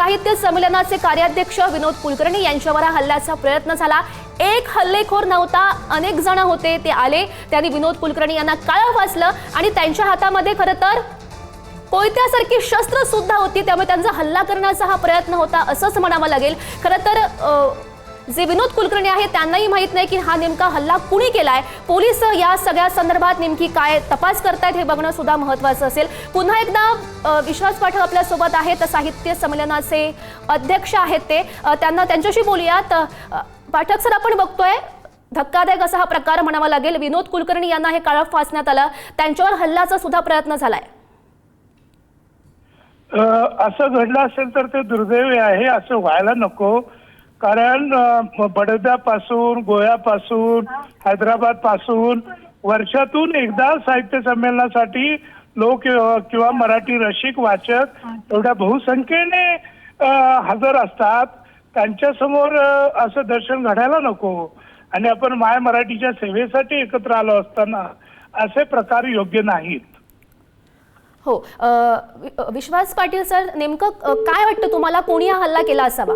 साहित्य संमेलनाचे कार्याध्यक्ष विनोद कुलकर्णी यांच्यावर हल्ल्याचा प्रयत्न झाला। एक हल्लेखोर नव्हता, अनेक जण होते, ते आले, त्यांनी विनोद कुलकर्णी यांना काळं फासलं आणि त्यांच्या हातामध्ये खरं तर कोयत्यासारखी शस्त्र सुद्धा होती, त्यामुळे त्यांचा हल्ला करण्याचा हा प्रयत्न होता असंच म्हणावं लागेल। खरं तर जे विनोद कुलकर्णी आहेत त्यांनाही माहित नाही की हा नेमका हल्ला कुणी केलाय। पोलीस या सगळ्या संदर्भात नेमकी काय तपास करतायत हे बघणं सुद्धा महत्त्वाचं असेल। पुन्हा एकदा विश्वास पाठक आपल्या सोबत आहेत, साहित्य संमेलनाचे अध्यक्ष आहेत ते, त्यांच्याशी बोलूयात। पाठक सर, आपण बघतोय धक्कादायक असा हा प्रकार म्हणावा लागेल। विनोद कुलकर्णी यांना हे काळं फासण्यात आलं, त्यांच्यावर हल्ल्याचा सुद्धा प्रयत्न झालाय। असं घडलं असेल तर ते दुर्दैवी आहे, असं व्हायला नको। कारण बडोद्यापासून, गोव्यापासून, हैदराबाद पासून वर्षातून एकदा साहित्य संमेलनासाठी लोक किंवा मराठी रसिक वाचक एवढ्या बहुसंख्येने हजर असतात, त्यांच्यासमोर असं दर्शन घडायला नको। आणि आपण माय मराठीच्या सेवेसाठी एकत्र आलो असताना असे प्रकार योग्य नाहीत। हो, विश्वास पाटील सर, नेमकं काय वाटतं तुम्हाला, कोणी हा हल्ला केला असावा?